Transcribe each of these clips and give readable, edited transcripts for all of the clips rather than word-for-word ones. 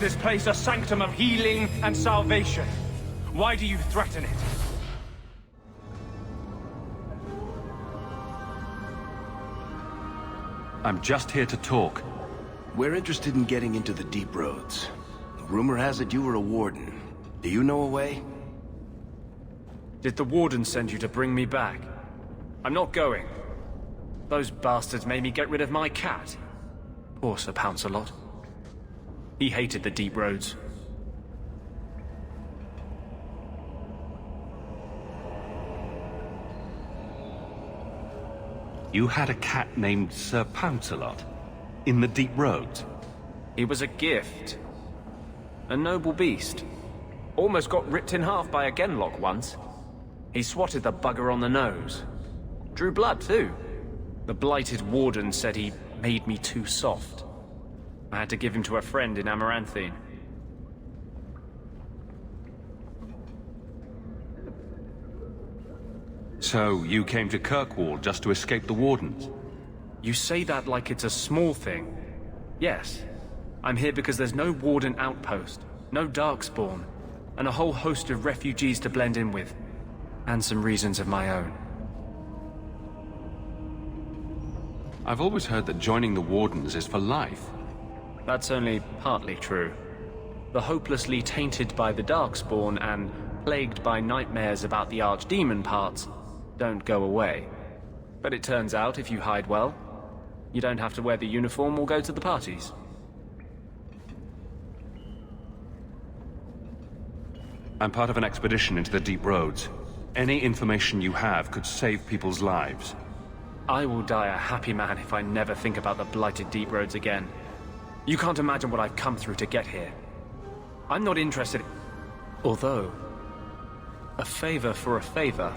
this place a sanctum of healing and salvation. Why do you threaten it? I'm just here to talk. We're interested in getting into the deep roads. Rumor has it you were a warden. Do you know a way? Did the warden send you to bring me back? I'm not going. Those bastards made me get rid of my cat. Poor Sir Pouncelot. He hated the deep roads. You had a cat named Sir Pouncelot? In the deep roads? He was a gift. A noble beast. Almost got ripped in half by a genlock once. He swatted the bugger on the nose. Drew blood, too. The blighted warden said he made me too soft. I had to give him to a friend in Amaranthine. So, you came to Kirkwall just to escape the wardens? You say that like it's a small thing. Yes. I'm here because there's no warden outpost, no darkspawn, and a whole host of refugees to blend in with. And some reasons of my own. I've always heard that joining the wardens is for life. That's only partly true. The hopelessly tainted by the darkspawn and plagued by nightmares about the archdemon parts don't go away. But it turns out if you hide well, you don't have to wear the uniform or go to the parties. I'm part of an expedition into the deep roads. Any information you have could save people's lives. I will die a happy man if I never think about the blighted deep roads again. You can't imagine what I've come through to get here. I'm not interested. Although, a favor for a favor.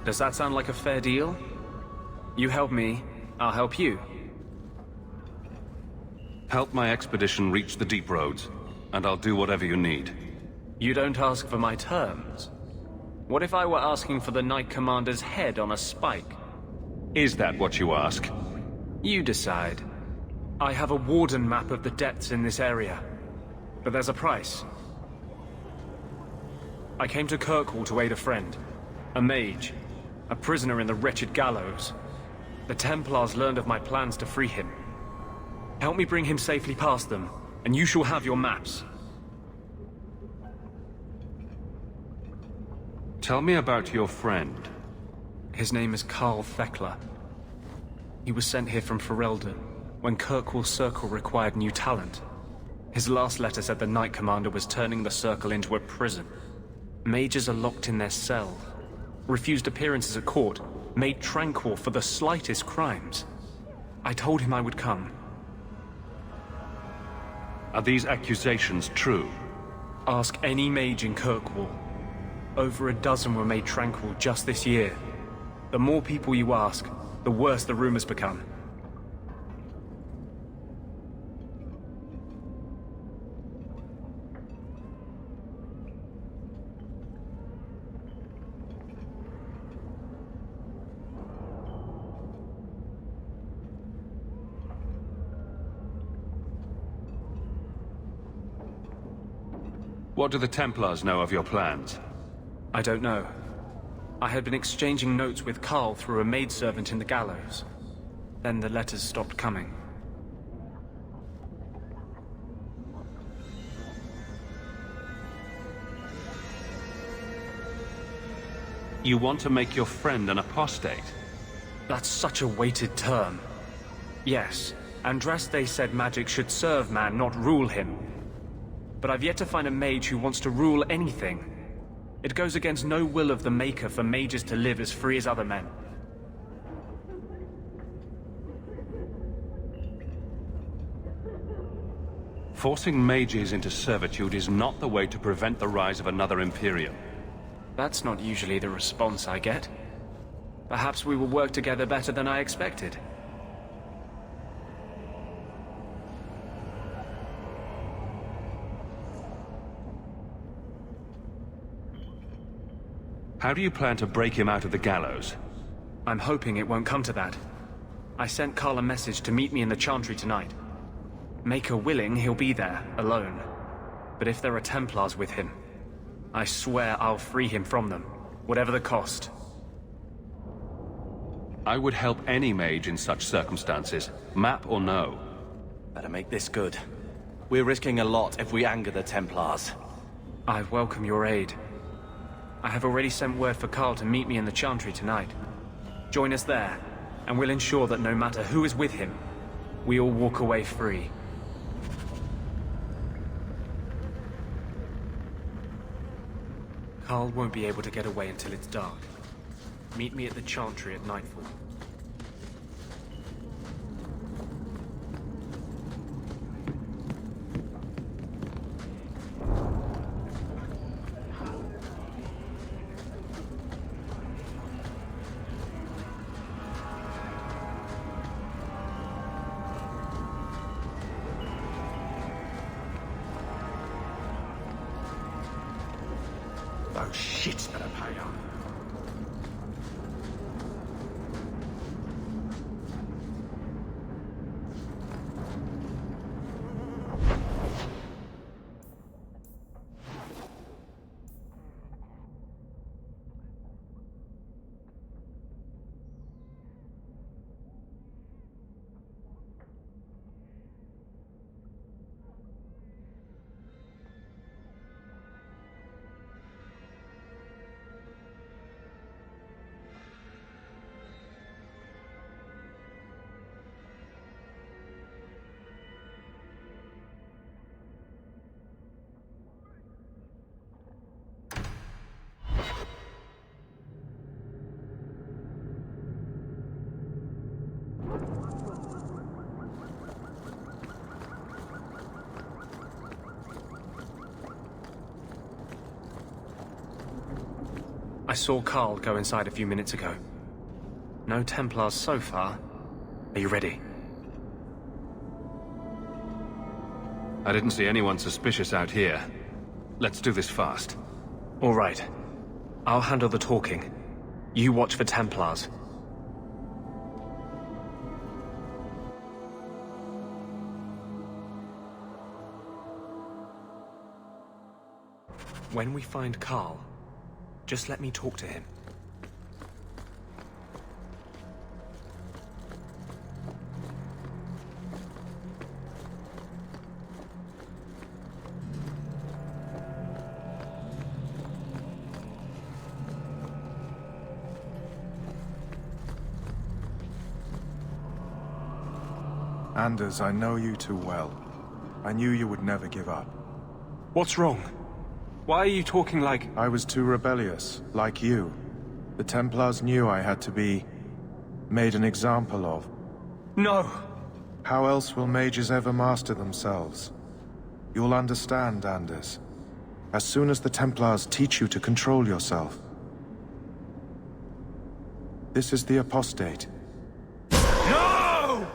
Does that sound like a fair deal? You help me, I'll help you. Help my expedition reach the deep roads, and I'll do whatever you need. You don't ask for my terms. What if I were asking for the Knight Commander's head on a spike? Is that what you ask? You decide. I have a warden map of the depths in this area. But there's a price. I came to Kirkwall to aid a friend. A mage. A prisoner in the wretched gallows. The Templars learned of my plans to free him. Help me bring him safely past them, and you shall have your maps. Tell me about your friend. His name is Karl Thekla. He was sent here from Ferelden when Kirkwall Circle required new talent. His last letter said the Knight Commander was turning the Circle into a prison. Mages are locked in their cell, refused appearances at court, made tranquil for the slightest crimes. I told him I would come. Are these accusations true? Ask any mage in Kirkwall. Over a dozen were made tranquil just this year. The more people you ask, the worse the rumors become. What do the Templars know of your plans? I don't know. I had been exchanging notes with Karl through a maidservant in the gallows. Then the letters stopped coming. You want to make your friend an apostate? That's such a weighted term. Yes, Andraste said magic should serve man, not rule him. But I've yet to find a mage who wants to rule anything. It goes against no will of the Maker for mages to live as free as other men. Forcing mages into servitude is not the way to prevent the rise of another Imperium. That's not usually the response I get. Perhaps we will work together better than I expected. How do you plan to break him out of the gallows? I'm hoping it won't come to that. I sent Karl a message to meet me in the Chantry tonight. Maker willing, he'll be there, alone. But if there are Templars with him, I swear I'll free him from them, whatever the cost. I would help any mage in such circumstances, map or no. Better make this good. We're risking a lot if we anger the Templars. I welcome your aid. I have already sent word for Carl to meet me in the Chantry tonight. Join us there, and we'll ensure that no matter who is with him, we all walk away free. Carl won't be able to get away until it's dark. Meet me at the Chantry at nightfall. Those shits better pay up. I saw Carl go inside a few minutes ago. No Templars so far. Are you ready? I didn't see anyone suspicious out here. Let's do this fast. All right. I'll handle the talking. You watch for Templars. When we find Carl, just let me talk to him. Anders, I know you too well. I knew you would never give up. What's wrong? Why are you talking like... I was too rebellious, like you. The Templars knew I had to be... made an example of. No! How else will mages ever master themselves? You'll understand, Anders. As soon as the Templars teach you to control yourself. This is the apostate. No!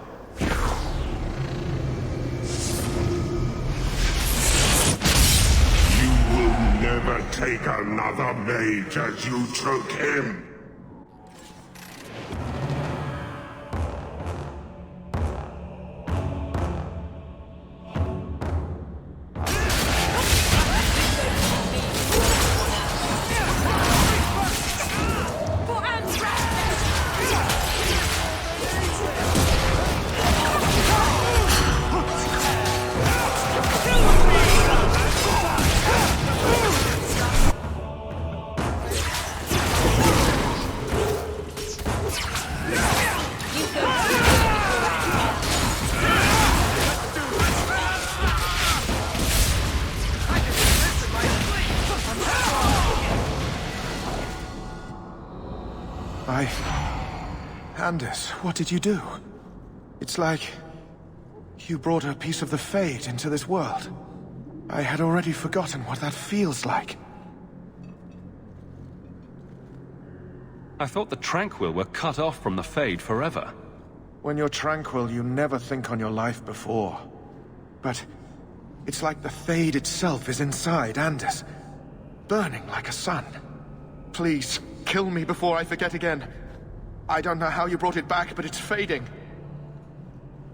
Never take another mage as you took him. Anders, what did you do? It's like... you brought a piece of the Fade into this world. I had already forgotten what that feels like. I thought the Tranquil were cut off from the Fade forever. When you're tranquil, you never think on your life before. But... it's like the Fade itself is inside Anders. Burning like a sun. Please, kill me before I forget again. I don't know how you brought it back, but it's fading.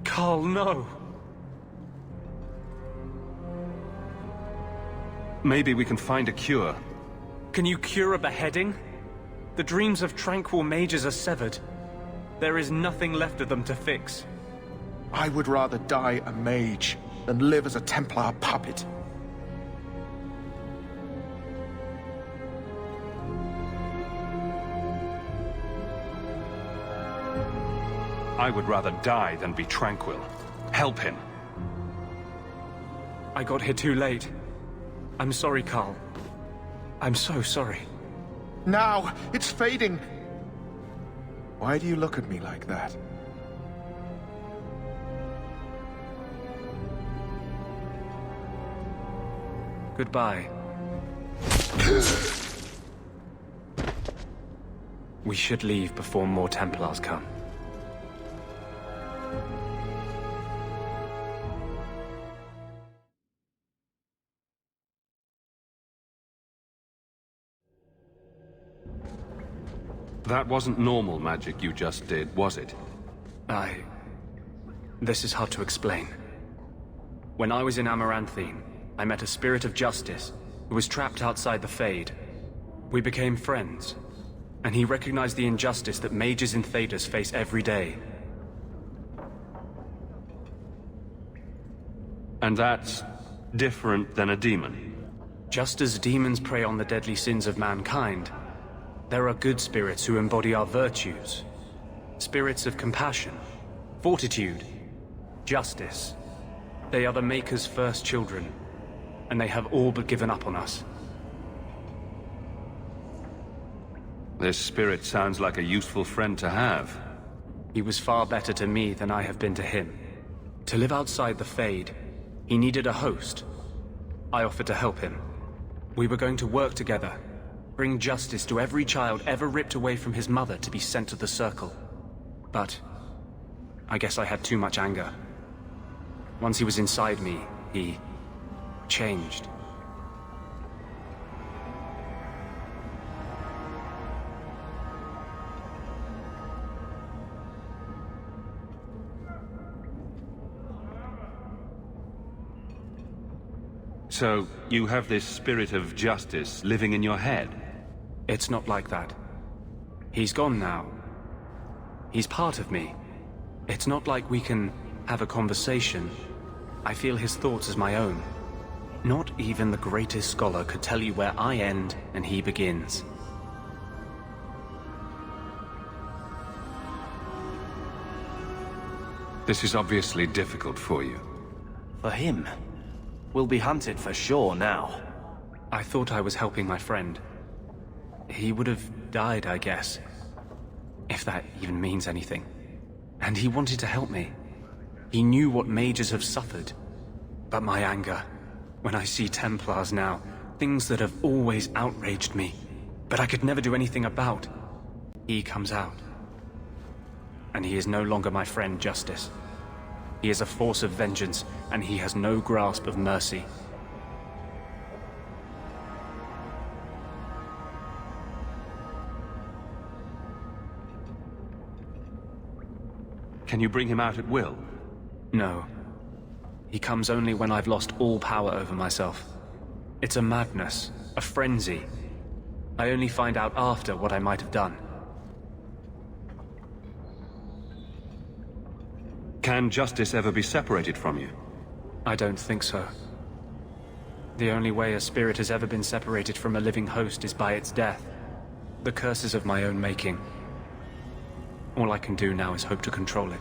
Carl, no! Maybe we can find a cure. Can you cure a beheading? The dreams of Tranquil mages are severed. There is nothing left of them to fix. I would rather die a mage than live as a Templar puppet. I would rather die than be Tranquil. Help him. I got here too late. I'm sorry, Carl. I'm so sorry. Now, it's fading. Why do you look at me like that? Goodbye. We should leave before more Templars come. That wasn't normal magic you just did, was it? This is hard to explain. When I was in Amaranthine, I met a spirit of justice who was trapped outside the Fade. We became friends, and he recognized the injustice that mages in Thedas face every day. And that's different than a demon? Just as demons prey on the deadly sins of mankind, there are good spirits who embody our virtues. Spirits of compassion, fortitude, justice. They are the Maker's first children, and they have all but given up on us. This spirit sounds like a useful friend to have. He was far better to me than I have been to him. To live outside the Fade, he needed a host. I offered to help him. We were going to work together, bring justice to every child ever ripped away from his mother to be sent to the Circle. But I guess I had too much anger. Once he was inside me, he changed. So, you have this spirit of justice living in your head? It's not like that. He's gone now. He's part of me. It's not like we can have a conversation. I feel his thoughts as my own. Not even the greatest scholar could tell you where I end and he begins. This is obviously difficult for you. For him? We'll be hunted for sure now. I thought I was helping my friend. He would have died, I guess. If that even means anything. And he wanted to help me. He knew what mages have suffered. But my anger, when I see Templars now, things that have always outraged me, but I could never do anything about, he comes out. And he is no longer my friend, Justice. He is a force of vengeance, and he has no grasp of mercy. Can you bring him out at will? No. He comes only when I've lost all power over myself. It's a madness, a frenzy. I only find out after what I might have done. Can justice ever be separated from you? I don't think so. The only way a spirit has ever been separated from a living host is by its death. The curse is of my own making. All I can do now is hope to control it.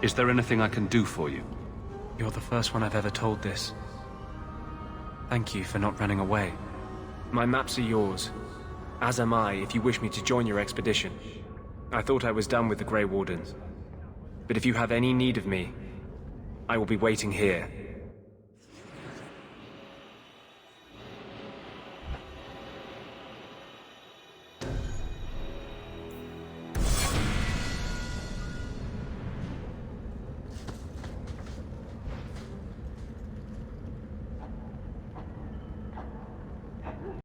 Is there anything I can do for you? You're the first one I've ever told this. Thank you for not running away. My maps are yours. As am I, if you wish me to join your expedition. I thought I was done with the Grey Wardens. But if you have any need of me, I will be waiting here.